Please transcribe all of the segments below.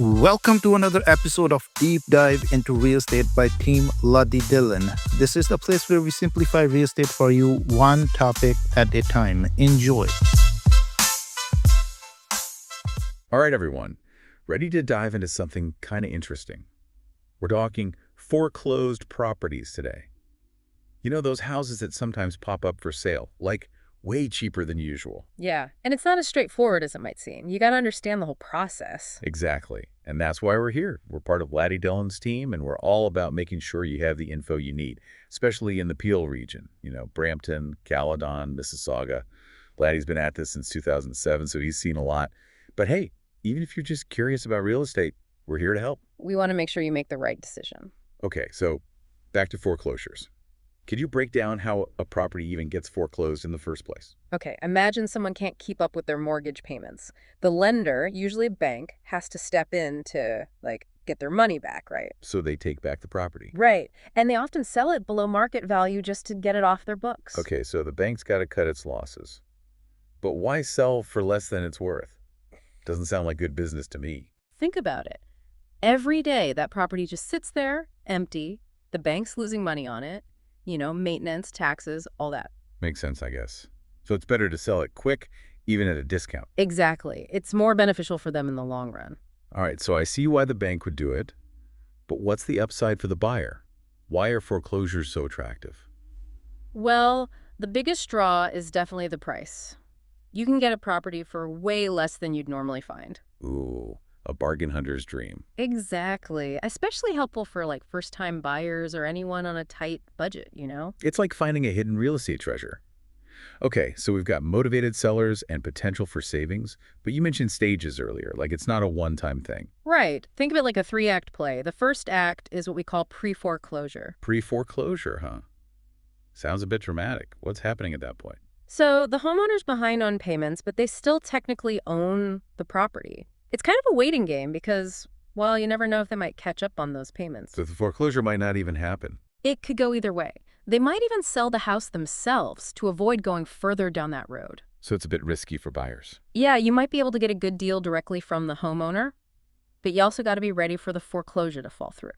Welcome to another episode of Deep Dive into Real Estate by Team Luddy Dillon. This is the place where we simplify real estate for you, one topic at a time. Enjoy. All right, everyone. Ready to dive into something kind of interesting. We're talking foreclosed properties today. You know, those houses that sometimes pop up for sale, like way cheaper than usual. Yeah, and it's not as straightforward as it might seem. You got to understand the whole process. Exactly. And that's why we're here. We're part of Laddie Dillon's team, and we're all about making sure you have the info you need, especially in the Peel region. You know, Brampton, Caledon, Mississauga. Laddie's been at this since 2007, so he's seen a lot. But hey, even if you're just curious about real estate, we're here to help. We want to make sure you make the right decision. Okay, so back to foreclosures. Could you break down how a property even gets foreclosed in the first place? Okay, imagine someone can't keep up with their mortgage payments. The lender, usually a bank, has to step in to, get their money back, right? So they take back the property. Right, and they often sell it below market value just to get it off their books. Okay, so the bank's got to cut its losses. But why sell for less than it's worth? Doesn't sound like good business to me. Think about it. Every day, that property just sits there, empty. The bank's losing money on it. You know, maintenance, taxes, all that. Makes sense, I guess. So it's better to sell it quick, even at a discount. Exactly. It's more beneficial for them in the long run. All right, so I see why the bank would do it. But what's the upside for the buyer? Why are foreclosures so attractive? Well, the biggest draw is definitely the price. You can get a property for way less than you'd normally find. Ooh, a bargain hunter's dream. Exactly. Especially helpful for first-time buyers or anyone on a tight budget, you know? It's like finding a hidden real estate treasure. Okay, so we've got motivated sellers and potential for savings, but you mentioned stages earlier, like it's not a one-time thing. Right. Think of it like a three-act play. The first act is what we call pre-foreclosure. Pre-foreclosure, huh? Sounds a bit dramatic. What's happening at that point? So the homeowner's behind on payments, but they still technically own the property. It's kind of a waiting game because, well, you never know if they might catch up on those payments. So the foreclosure might not even happen. It could go either way. They might even sell the house themselves to avoid going further down that road. So it's a bit risky for buyers. Yeah, you might be able to get a good deal directly from the homeowner, but you also got to be ready for the foreclosure to fall through.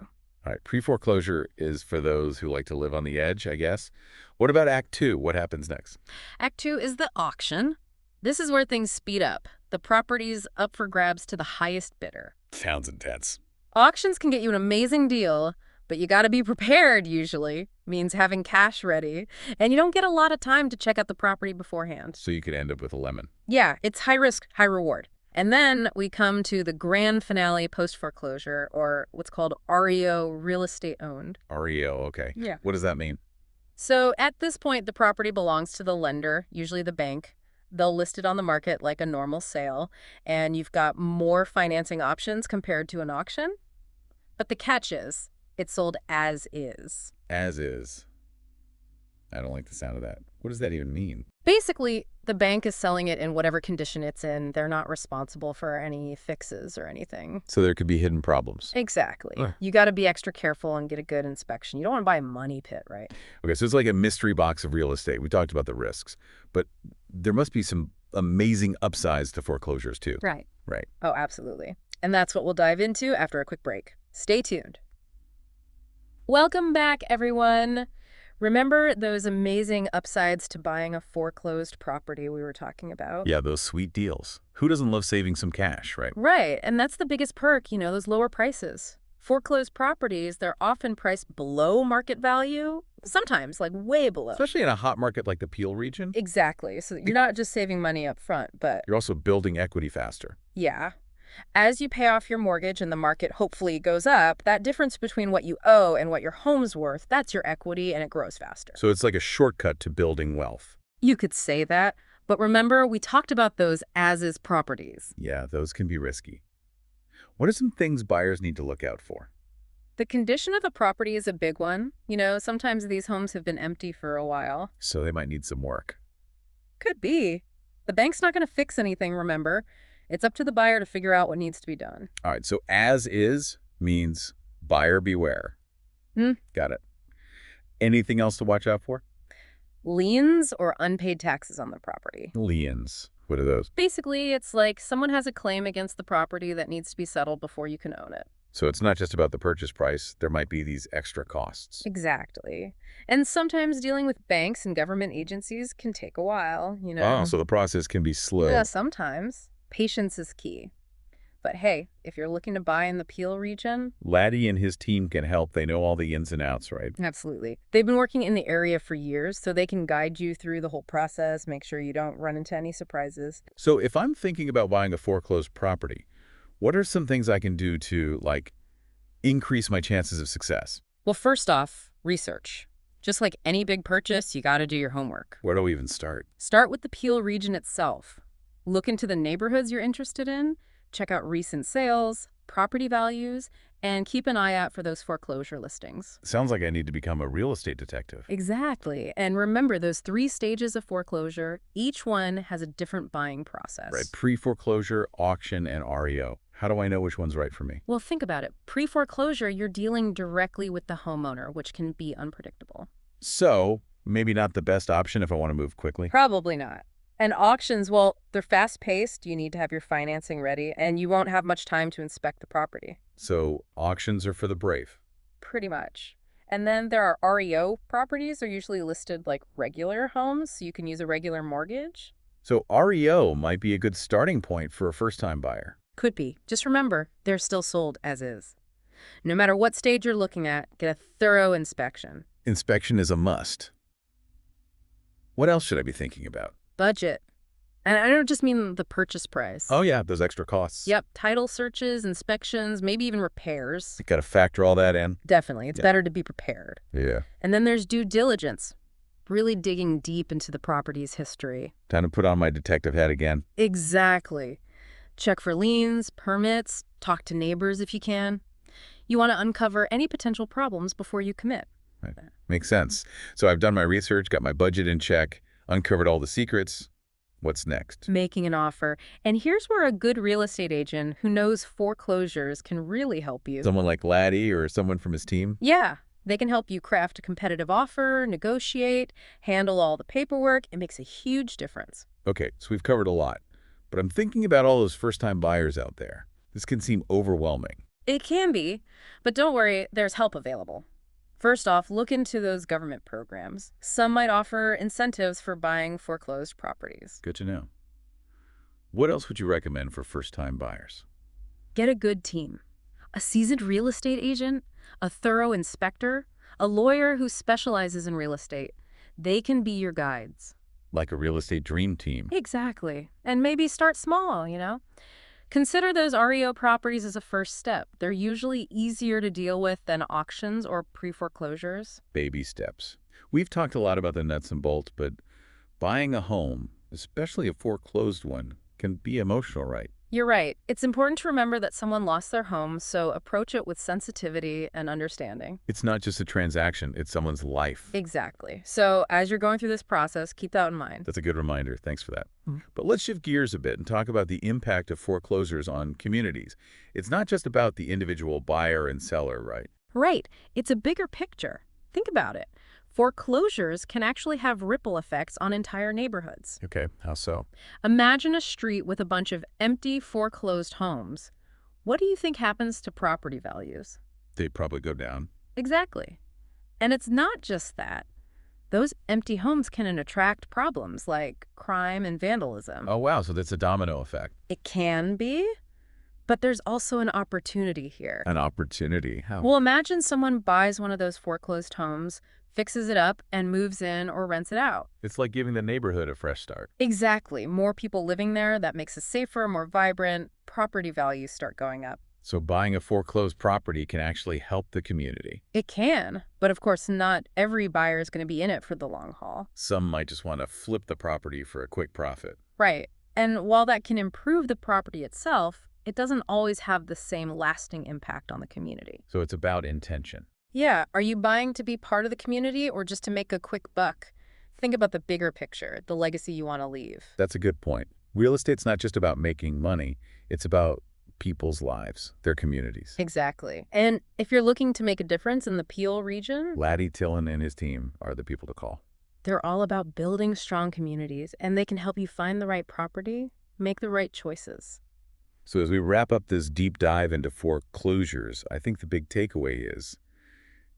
All right, pre-foreclosure is for those who like to live on the edge, I guess. What about Act 2? What happens next? Act 2 is the auction. This is where things speed up. The property's up for grabs to the highest bidder. Sounds intense. Auctions can get you an amazing deal, but you got to be prepared usually. Means having cash ready. And you don't get a lot of time to check out the property beforehand. So you could end up with a lemon. Yeah, it's high risk, high reward. And then we come to the grand finale post-foreclosure, or what's called REO, real estate owned. REO, okay. Yeah. What does that mean? So at this point, the property belongs to the lender, usually the bank. They'll list it on the market like a normal sale, and you've got more financing options compared to an auction. But the catch is, it's sold as is. As is. I don't like the sound of that. What does that even mean? Basically, the bank is selling it in whatever condition it's in. They're not responsible for any fixes or anything. So there could be hidden problems. Exactly. You got to be extra careful and get a good inspection. You don't want to buy a money pit, right? Okay, so it's like a mystery box of real estate. We talked about the risks, but there must be some amazing upsides to foreclosures too. Right. Right. Oh, absolutely. And that's what we'll dive into after a quick break. Stay tuned. Welcome back, everyone. Remember those amazing upsides to buying a foreclosed property we were talking about? Yeah, those sweet deals. Who doesn't love saving some cash, right? Right, and that's the biggest perk, those lower prices. Foreclosed properties, they're often priced below market value, sometimes way below. Especially in a hot market like the Peel region. Exactly, so you're not just saving money up front, but... You're also building equity faster. Yeah. As you pay off your mortgage and the market hopefully goes up, that difference between what you owe and what your home's worth, that's your equity and it grows faster. So it's like a shortcut to building wealth. You could say that, but remember, we talked about those as-is properties. Yeah, those can be risky. What are some things buyers need to look out for? The condition of the property is a big one. Sometimes these homes have been empty for a while. So they might need some work. Could be. The bank's not going to fix anything, remember. It's up to the buyer to figure out what needs to be done. All right, so as is means buyer beware. Got it. Anything else to watch out for? Liens or unpaid taxes on the property. Liens. What are those? Basically, it's like someone has a claim against the property that needs to be settled before you can own it. So it's not just about the purchase price. There might be these extra costs. Exactly. And sometimes dealing with banks and government agencies can take a while, Oh, so the process can be slow. Yeah, sometimes. Patience is key. But hey, if you're looking to buy in the Peel region, Laddie and his team can help. They know all the ins and outs, right? absolutely. They've been working in the area for years, so they can guide you through the whole process, make sure you don't run into any surprises. So if I'm thinking about buying a foreclosed property, what are some things I can do to, like, increase my chances of success? Well, first off, research. Just like any big purchase, you got to do your homework. Where do we even start? Start with the Peel region itself. Look into the neighborhoods you're interested in, check out recent sales, property values, and keep an eye out for those foreclosure listings. Sounds like I need to become a real estate detective. Exactly. And remember those 3 stages of foreclosure, each one has a different buying process. Right, pre-foreclosure, auction, and REO. How do I know which one's right for me? Well, think about it. Pre-foreclosure, you're dealing directly with the homeowner, which can be unpredictable. So, maybe not the best option if I want to move quickly. Probably not. And auctions, well, they're fast-paced. You need to have your financing ready, and you won't have much time to inspect the property. So, auctions are for the brave. Pretty much. And then there are REO properties. They're usually listed like regular homes, so you can use a regular mortgage. So, REO might be a good starting point for a first-time buyer. Could be. Just remember, they're still sold as is. No matter what stage you're looking at, get a thorough inspection. Inspection is a must. What else should I be thinking about? Budget. And I don't just mean the purchase price. Oh yeah, those extra costs. Yep, title searches, inspections, maybe even repairs. You got to factor all that in. Definitely. It's Yeah. better to be prepared. Yeah. And then there's due diligence. Really digging deep into the property's history. Time to put on my detective hat again. Exactly. Check for liens, permits, talk to neighbors if you can. You want to uncover any potential problems before you commit. Right. Makes sense. So I've done my research, got my budget in check, uncovered all the secrets. What's next? Making an offer. And here's where a good real estate agent who knows foreclosures can really help you. Someone like Laddie or someone from his team? Yeah, they can help you craft a competitive offer, negotiate, handle all the paperwork. It makes a huge difference. Okay, so we've covered a lot. But I'm thinking about all those first-time buyers out there. This can seem overwhelming. It can be, but don't worry, there's help available. First off, look into those government programs. Some might offer incentives for buying foreclosed properties. Good to know. What else would you recommend for first-time buyers? Get a good team. A seasoned real estate agent, a thorough inspector, a lawyer who specializes in real estate. They can be your guides. Like a real estate dream team. Exactly. And maybe start small, Consider those REO properties as a first step. They're usually easier to deal with than auctions or pre-foreclosures. Baby steps. We've talked a lot about the nuts and bolts, but buying a home, especially a foreclosed one, can be emotional, right? You're right. It's important to remember that someone lost their home, so approach it with sensitivity and understanding. It's not just a transaction, it's someone's life. Exactly. So as you're going through this process, keep that in mind. That's a good reminder. Thanks for that. Mhm. But let's shift gears a bit and talk about the impact of foreclosures on communities. It's not just about the individual buyer and seller, right? Right. It's a bigger picture. Think about it. Foreclosures can actually have ripple effects on entire neighborhoods. Okay, how so? Imagine a street with a bunch of empty, foreclosed homes. What do you think happens to property values? They probably go down. Exactly. And it's not just that. Those empty homes can attract problems like crime and vandalism. Oh, wow, so that's a domino effect. It can be, but there's also an opportunity here. An opportunity. How? Well, imagine someone buys one of those foreclosed homes, fixes it up, and moves in or rents it out. It's like giving the neighborhood a fresh start. Exactly. More people living there, that makes it safer, more vibrant. Property values start going up. So buying a foreclosed property can actually help the community. It can, but of course not every buyer is going to be in it for the long haul. Some might just want to flip the property for a quick profit. Right. And while that can improve the property itself, it doesn't always have the same lasting impact on the community. So it's about intention. Yeah, are you buying to be part of the community or just to make a quick buck? Think about the bigger picture, the legacy you want to leave. That's a good point. Real estate's not just about making money. It's about people's lives, their communities. Exactly. And if you're looking to make a difference in the Peel region, Laddie Tillon and his team are the people to call. They're all about building strong communities, and they can help you find the right property, make the right choices. So as we wrap up this deep dive into foreclosures, I think the big takeaway is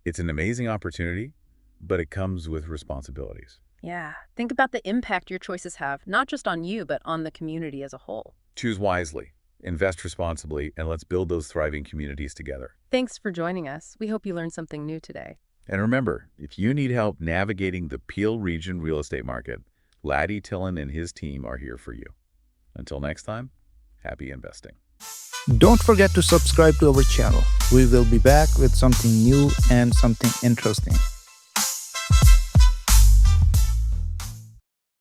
it's an amazing opportunity, but it comes with responsibilities. Yeah, think about the impact your choices have, not just on you, but on the community as a whole. Choose wisely, invest responsibly, and let's build those thriving communities together. Thanks for joining us. We hope you learned something new today. And remember, if you need help navigating the Peel Region real estate market, Laddie Tillin and his team are here for you. Until next time, happy investing. Don't forget to subscribe to our channel. We will be back with something new and something interesting.